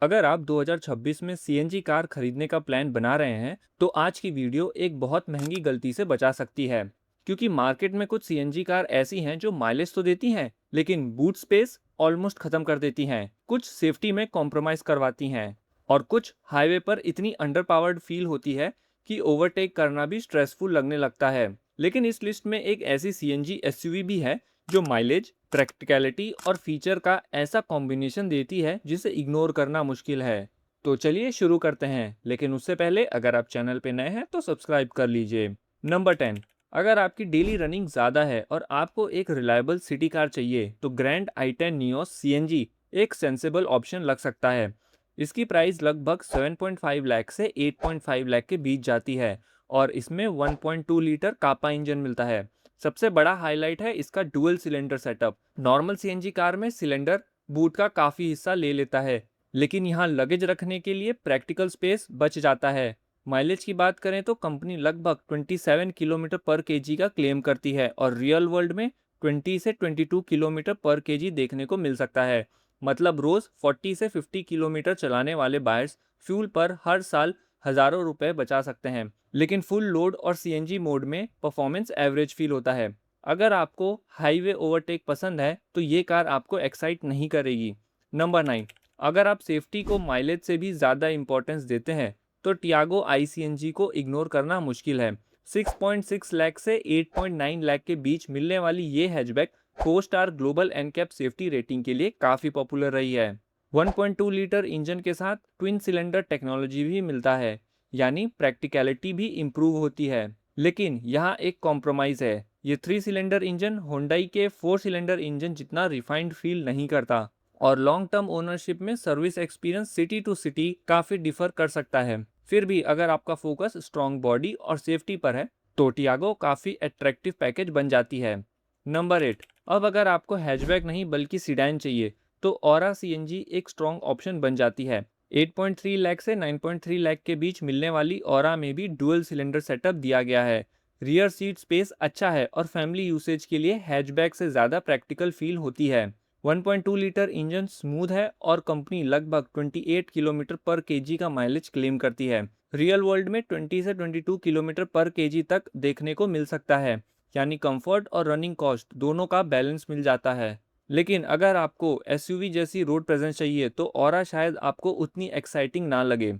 अगर आप 2026 में सीएनजी कार खरीदने का प्लान बना रहे हैं, तो आज की वीडियो एक बहुत महंगी गलती से बचा सकती है। क्योंकि मार्केट में कुछ सीएनजी कार ऐसी हैं जो माइलेज तो देती हैं, लेकिन बूट स्पेस ऑलमोस्ट खत्म कर देती हैं, कुछ सेफ्टी में कॉम्प्रोमाइज करवाती हैं, और कुछ हाईवे पर इतनी अंडर पावर्ड फील होती है कि ओवरटेक करना भी स्ट्रेसफुल लगने लगता है। लेकिन इस लिस्ट में एक ऐसी सीएनजी एसयूवी भी है जो माइलेज, प्रैक्टिकलिटी और फीचर का ऐसा कॉम्बिनेशन देती है जिसे इग्नोर करना मुश्किल है। तो चलिए शुरू करते हैं, लेकिन उससे पहले अगर आप चैनल पे नए हैं तो सब्सक्राइब कर लीजिए। नंबर 10। अगर आपकी डेली रनिंग ज़्यादा है और आपको एक रिलायबल सिटी कार चाहिए, तो ग्रैंड i10 नियोस सीएनजी एक सेंसेबल ऑप्शन लग सकता है। इसकी प्राइस लगभग 7.5 लाख से 8.5 लाख के बीच जाती है, और इसमें 1.2 लीटर कापा इंजन मिलता है। सबसे बड़ा हाईलाइट है इसका dual cylinder setup. Normal CNG car में सिलेंडर बूट का काफ़ी हिस्सा ले लेता है, लेकिन यहाँ लगेज रखने के लिए प्रैक्टिकल स्पेस बच जाता है। माइलेज की बात करें तो कंपनी लगभग 27 किलोमीटर पर केजी का क्लेम करती है, और रियल वर्ल्ड में 20 से 22 किलोमीटर पर केजी देखने को मिल सकता है। मतलब रोज़ 40 से 50 किलोमीटर चलाने वाले बायर्स फ्यूल पर हर साल हज़ारों रुपए बचा सकते हैं। लेकिन फुल लोड और सीएनजी मोड में परफॉर्मेंस एवरेज फील होता है। अगर आपको हाईवे ओवरटेक पसंद है तो ये कार आपको एक्साइट नहीं करेगी। नंबर 9। अगर आप सेफ्टी को माइलेज से भी ज़्यादा इंपॉर्टेंस देते हैं, तो टियागो आई सीएनजी को इग्नोर करना मुश्किल है। 6.6 लाख से 8.9 लाख के बीच मिलने वाली ये hatchback 4 star global NCAP safety rating के लिए काफ़ी पॉपुलर रही है। 1.2 लीटर इंजन के साथ ट्विन सिलेंडर टेक्नोलॉजी भी मिलता है, यानी प्रैक्टिकलिटी भी इम्प्रूव होती है। लेकिन यहाँ एक कॉम्प्रोमाइज़ है, ये 3 सिलेंडर इंजन होंडाई के 4 सिलेंडर इंजन जितना रिफाइंड फील नहीं करता, और लॉन्ग टर्म ओनरशिप में service experience city to city काफ़ी डिफर कर सकता है। फिर भी अगर आपका फोकस स्ट्रॉन्ग बॉडी और सेफ्टी पर है, तो टियागो काफ़ी अट्रैक्टिव पैकेज बन जाती है। नंबर 8। अब अगर आपको हैचबैक नहीं बल्कि सीडैन चाहिए, तो ऑरा सीएनजी एक स्ट्रॉन्ग ऑप्शन बन जाती है। 8.3 लाख से 9.3 लाख के बीच मिलने वाली ऑरा में भी डुअल सिलेंडर सेटअप दिया गया है। रियर सीट स्पेस अच्छा है और फैमिली यूसेज के लिए हैचबैक से ज़्यादा प्रैक्टिकल फील होती है। 1.2 लीटर इंजन स्मूथ है और कंपनी लगभग 28 किलोमीटर पर केजी का माइलेज क्लेम करती है। रियल वर्ल्ड में 20 से 22 किलोमीटर पर केजी तक देखने को मिल सकता है, यानी कंफर्ट और रनिंग कॉस्ट दोनों का बैलेंस मिल जाता है। लेकिन अगर आपको एसयूवी जैसी रोड प्रेजेंस चाहिए तो ऑरा शायद आपको उतनी एक्साइटिंग ना लगे।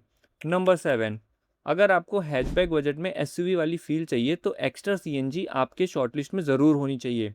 नंबर 7। अगर आपको हैचबैक बजट में एसयूवी वाली फील चाहिए तो एक्स्ट्रा सीएनजी आपके शॉर्टलिस्ट में ज़रूर होनी चाहिए।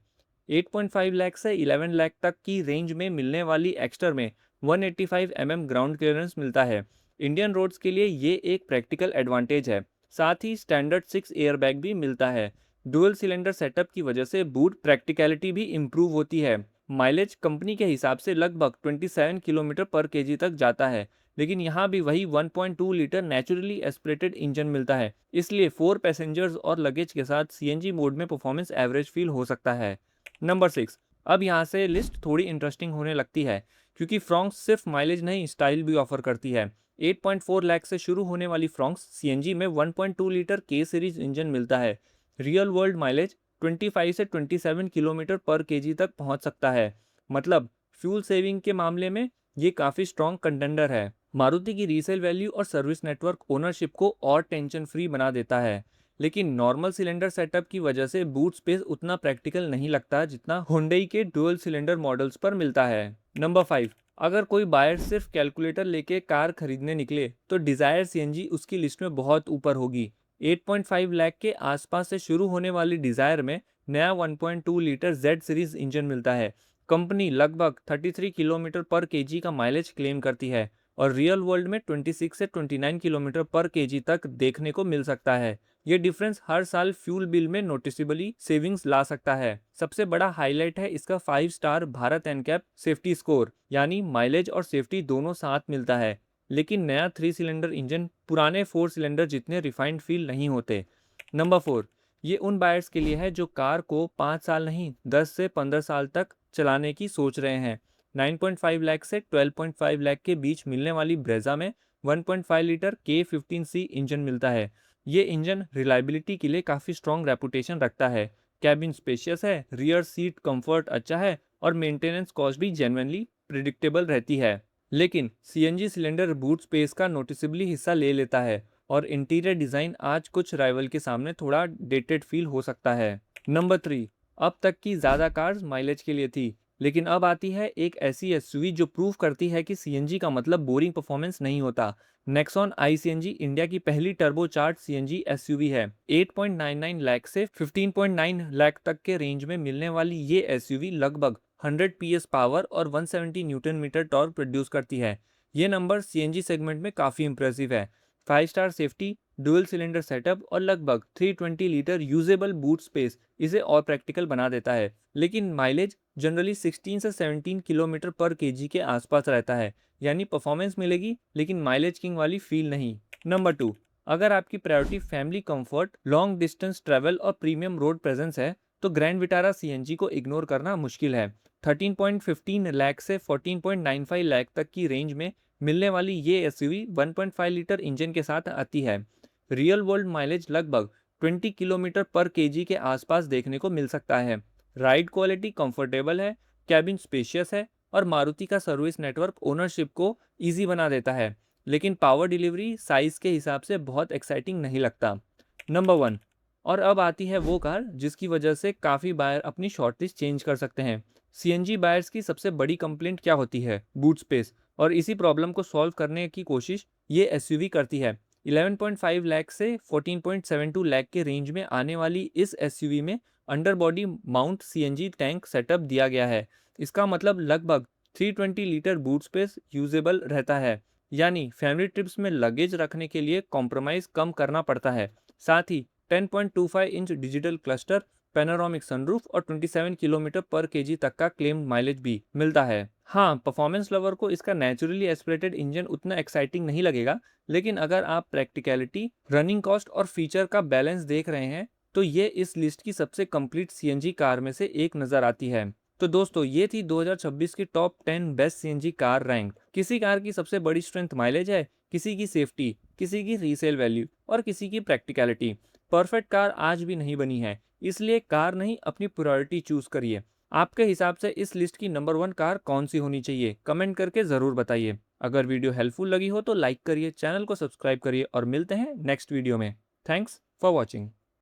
8.5 लाख से 11 लाख तक की रेंज में मिलने वाली एक्स्टर में 185 ग्राउंड क्लियरेंस मिलता है। इंडियन रोड्स के लिए ये एक प्रैक्टिकल एडवांटेज है। साथ ही स्टैंडर्ड 6 एयरबैग भी मिलता है। डुअल सिलेंडर सेटअप की वजह से बूट प्रैक्टिकलिटी भी इम्प्रूव होती है। माइलेज कंपनी के हिसाब से लगभग 27 किलोमीटर पर केजी तक जाता है, लेकिन यहाँ भी वही 1.2 लीटर नेचुरली एस्पिरेटेड इंजन मिलता है, इसलिए 4 पैसेंजर्स और लगेज के साथ सीएनजी मोड में परफॉर्मेंस एवरेज फील हो सकता है। नंबर 6। अब यहाँ से लिस्ट थोड़ी इंटरेस्टिंग होने लगती है, क्योंकि फ्रॉन्क्स सिर्फ माइलेज नहीं स्टाइल भी ऑफर करती है। 8.4 लाख से शुरू होने वाली फ्रॉन्क्स सीएनजी में 1.2 लीटर के सीरीज इंजन मिलता है। रियल वर्ल्ड माइलेज 25 से 27 किलोमीटर पर केजी तक पहुंच सकता है। मतलब फ्यूल सेविंग के मामले में ये काफ़ी स्ट्रॉन्ग कंटेंडर है। मारुति की रीसेल वैल्यू और सर्विस नेटवर्क ओनरशिप को और टेंशन फ्री बना देता है। लेकिन नॉर्मल सिलेंडर सेटअप की वजह से बूट स्पेस उतना प्रैक्टिकल नहीं लगता जितना हुंडई के डुअल सिलेंडर मॉडल्स पर मिलता है। नंबर 5। अगर कोई बायर सिर्फ कैलकुलेटर लेके कार खरीदने निकले तो डिजायर सीएनजी उसकी लिस्ट में बहुत ऊपर होगी। 8.5 लाख के आसपास से शुरू होने वाली डिजायर में नया 1.2 लीटर जेड सीरीज इंजन मिलता है। कंपनी लगभग 33 किलोमीटर पर केजी का माइलेज क्लेम करती है, और रियल वर्ल्ड में 26 से 29 किलोमीटर पर केजी तक देखने को मिल सकता है। ये डिफरेंस हर साल फ्यूल बिल में नोटिसेबली सेविंग्स ला सकता है। सबसे बड़ा हाईलाइट है इसका 5 star Bharat NCAP safety score, यानी माइलेज और सेफ्टी दोनों साथ मिलता है। लेकिन नया 3 सिलेंडर इंजन पुराने 4 सिलेंडर जितने रिफाइंड फील नहीं होते। नंबर 4। ये उन बायर्स के लिए है जो कार को 5 साल नहीं 10 से 15 साल तक चलाने की सोच रहे हैं। 9.5 लाख से 12.5 लाख के बीच मिलने वाली ब्रेजा में 1.5 लीटर K15C इंजन मिलता है। ये इंजन रिलायबिलिटी के लिए काफ़ी स्ट्रॉन्ग रेपुटेशन रखता है। कैबिन स्पेशियस है, रियर सीट कंफर्ट अच्छा है, और मेंटेनेंस कॉस्ट भी जेन्युइनली प्रिडिक्टेबल रहती है। लेकिन सीएनजी सिलेंडर बूट स्पेस का नोटिसेबली हिस्सा ले लेता है और इंटीरियर डिज़ाइन आज कुछ राइवल के सामने थोड़ा डेटेड फील हो सकता है। नंबर 3, अब तक की ज़्यादा कार्स माइलेज के लिए थी, लेकिन अब आती है एक ऐसी एसयूवी जो प्रूव करती है कि सीएनजी का मतलब बोरिंग परफॉर्मेंस नहीं होता। नेक्सॉन आई सीएनजी इंडिया की पहली टर्बोचार्ज सीएनजी एसयूवी है। 8.99 लाख से 15.9 लाख तक के रेंज में मिलने वाली ये एसयूवी लगभग 100 पीएस पावर और 170 न्यूटन मीटर टॉर्क प्रोड्यूस करती है। ये नंबर सीएनजी सेगमेंट में काफ़ी इंप्रेसिव है। 5 star safety, dual cylinder setup और लगभग 320 लीटर यूजेबल बूट स्पेस इसे और प्रैक्टिकल बना देता है। लेकिन माइलेज जनरली 16 से 17 किलोमीटर पर केजी के आसपास रहता है, यानी परफॉर्मेंस मिलेगी लेकिन माइलेज किंग वाली फील नहीं। नंबर 2, अगर आपकी priority family comfort, long distance travel और प्रीमियम रोड प्रेजेंस है तो ग्रैंड विटारा सीएनजी को इग्नोर करना मुश्किल है। 13.15 लाख से 14.95 लाख तक की रेंज में मिलने वाली ये एसयूवी 1.5 लीटर इंजन के साथ आती है। रियल वर्ल्ड माइलेज लगभग 20 किलोमीटर पर केजी के आसपास देखने को मिल सकता है। राइड क्वालिटी कंफर्टेबल है, कैबिन स्पेशियस है और मारुति का सर्विस नेटवर्क ओनरशिप को इजी बना देता है, लेकिन पावर डिलीवरी साइज के हिसाब से बहुत एक्साइटिंग नहीं लगता। नंबर 1, और अब आती है वो कार जिसकी वजह से काफ़ी बायर अपनी शॉर्टलिस्ट चेंज कर सकते हैं। सीएनजी बायर्स की सबसे बड़ी कंप्लेंट क्या होती है? Boot space. और इसी प्रॉब्लम को सॉल्व करने की कोशिश ये एसयूवी करती है। 11.5 लाख से 14.72 लाख के रेंज में आने वाली इस एसयूवी में under body mount CNG tank setup दिया गया है। इसका मतलब लगभग 320 लीटर बूट स्पेस यूजेबल रहता है, यानी फैमिली ट्रिप्स में लगेज रखने के लिए कॉम्प्रोमाइज़ कम करना पड़ता है। साथ ही 10.25 inch digital cluster, panoramic sunroof और 27 किलोमीटर पर केजी तक का क्लेम माइलेज भी मिलता है। हाँ, परफॉर्मेंस लवर को इसका नेचुरली एस्पिरेटेड इंजन उतना एक्साइटिंग नहीं लगेगा, लेकिन अगर आप प्रैक्टिकलिटी, रनिंग कॉस्ट और फीचर का बैलेंस देख रहे हैं तो ये इस लिस्ट की सबसे कंप्लीट सीएनजी कार में से एक नज़र आती है। तो दोस्तों, ये थी 2026 की top 10 best CNG car rank. किसी कार की सबसे बड़ी स्ट्रेंथ माइलेज है, किसी की सेफ्टी, किसी की रीसेल वैल्यू और किसी की प्रैक्टिकलिटी। परफेक्ट कार आज भी नहीं बनी है, इसलिए कार नहीं, अपनी प्रायोरिटी चूज करिए। आपके हिसाब से इस लिस्ट की नंबर 1 कार कौन सी होनी चाहिए? कमेंट करके ज़रूर बताइए। अगर वीडियो हेल्पफुल लगी हो तो लाइक करिए, चैनल को सब्सक्राइब करिए और मिलते हैं नेक्स्ट वीडियो में। Thanks for watching.